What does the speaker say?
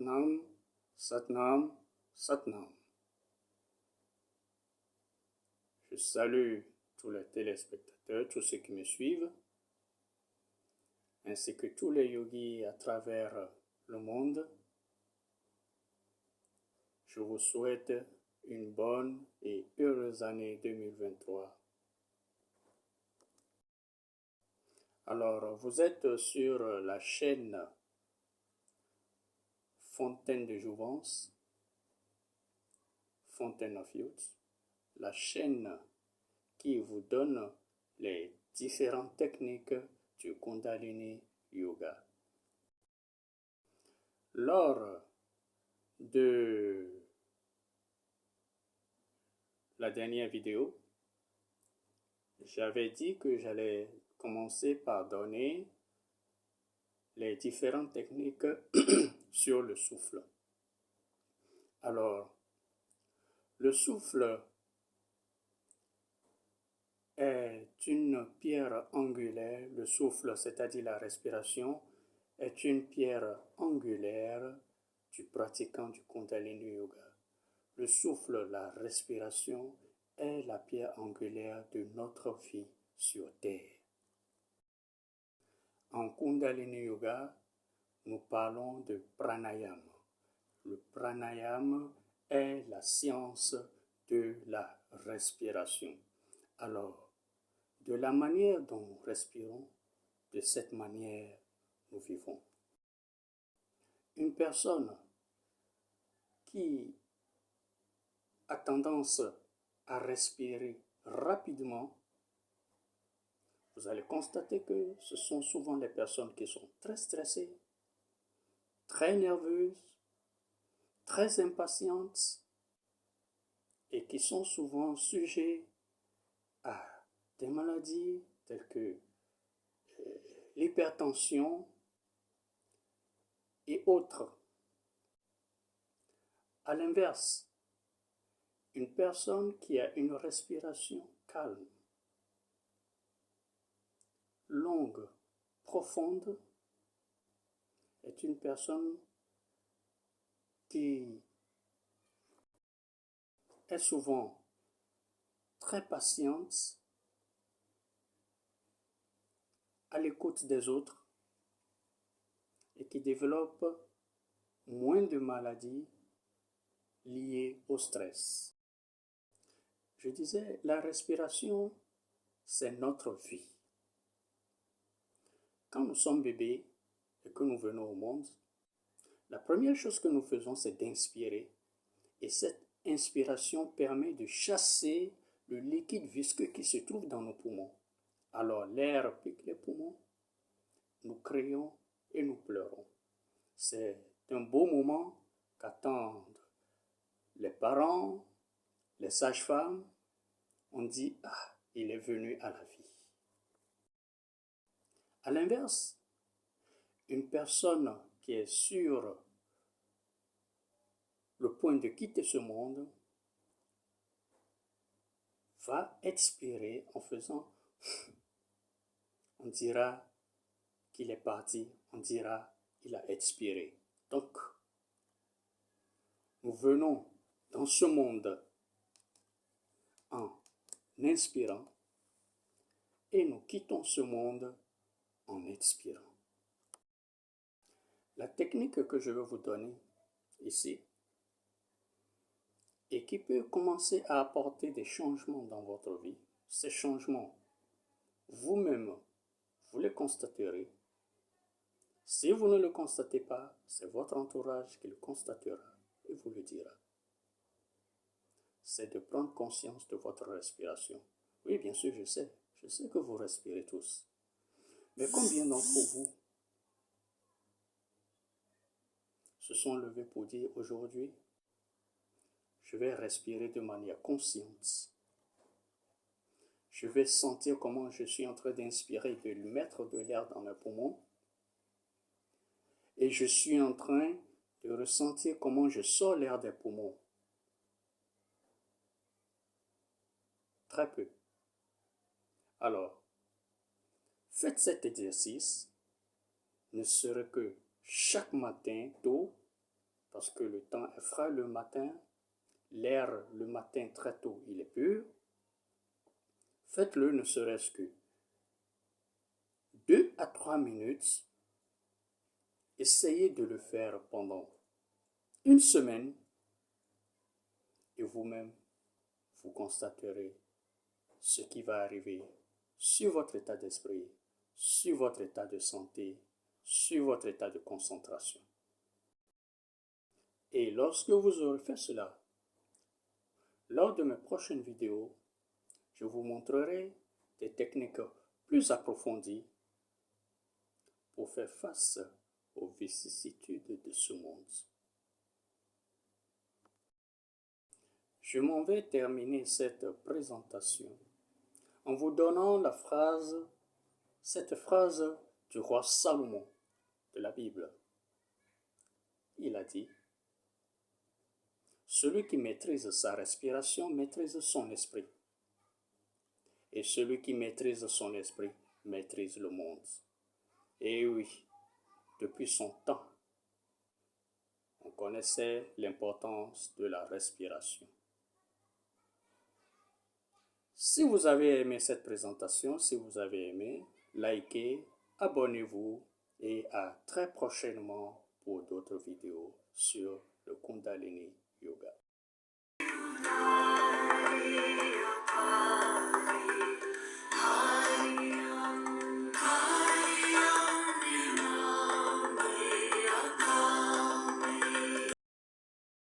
Satnam, Satnam, Satnam. Je salue tous les téléspectateurs, tous ceux qui me suivent, ainsi que tous les yogis à travers le monde. Je vous souhaite une bonne et heureuse année 2023. Alors, vous êtes sur la chaîne Fontaine de Jouvence, Fountain of Youth, la chaîne qui vous donne les différentes techniques du Kundalini Yoga. Lors de la dernière vidéo, j'avais dit que j'allais commencer par donner les différentes techniques sur le souffle. Alors, le souffle est une pierre angulaire. Le souffle, c'est-à-dire la respiration, est une pierre angulaire du pratiquant du Kundalini Yoga. Le souffle, la respiration, est la pierre angulaire de notre vie sur Terre. En Kundalini Yoga, nous parlons de pranayama. Le pranayama est la science de la respiration. Alors, de la manière dont nous respirons, de cette manière nous vivons. Une personne qui a tendance à respirer rapidement, vous allez constater que ce sont souvent les personnes qui sont très stressées, très nerveuses, très impatientes et qui sont souvent sujets à des maladies telles que l'hypertension et autres. À l'inverse, une personne qui a une respiration calme, longue, profonde, est une personne qui est souvent très patiente, à l'écoute des autres et qui développe moins de maladies liées au stress. Je disais, la respiration, c'est notre vie. Quand nous sommes bébés et que nous venons au monde, la première chose que nous faisons, c'est d'inspirer. Et cette inspiration permet de chasser le liquide visqueux qui se trouve dans nos poumons. Alors l'air pique les poumons, nous crions et nous pleurons. C'est un beau moment qu'attendent les parents, les sages-femmes. On dit, ah, il est venu à la vie. À l'inverse, une personne qui est sur le point de quitter ce monde va expirer en faisant, on dira qu'il est parti, on dira qu'il a expiré. Donc, nous venons dans ce monde en inspirant et nous quittons ce monde en expirant. La technique que je veux vous donner ici et qui peut commencer à apporter des changements dans votre vie, ces changements, vous-même, vous les constaterez. Si vous ne le constatez pas, c'est votre entourage qui le constatera et vous le dira. C'est de prendre conscience de votre respiration. Oui, bien sûr, je sais que vous respirez tous. Mais combien d'entre vous se sont levés pour dire aujourd'hui, je vais respirer de manière consciente. Je vais sentir comment je suis en train d'inspirer, de mettre de l'air dans mes poumons. Et je suis en train de ressentir comment je sors l'air des poumons. Très peu. Alors, faites cet exercice, ne serait que chaque matin tôt, parce que le temps est frais le matin, l'air le matin très tôt, il est pur. Faites-le ne serait-ce que 2 à 3 minutes. Essayez de le faire pendant une semaine et vous-même, vous constaterez ce qui va arriver sur votre état d'esprit, sur votre état de santé, sur votre état de concentration. Et lorsque vous aurez fait cela, lors de mes prochaines vidéos, je vous montrerai des techniques plus approfondies pour faire face aux vicissitudes de ce monde. Je m'en vais terminer cette présentation en vous donnant cette phrase du roi Salomon de la Bible. Il a dit: celui qui maîtrise sa respiration maîtrise son esprit. Et celui qui maîtrise son esprit maîtrise le monde. Et oui, depuis son temps, on connaissait l'importance de la respiration. Si vous avez aimé cette présentation, si vous avez aimé, likez, abonnez-vous et à très prochainement pour d'autres vidéos sur le Kundalini Yoga.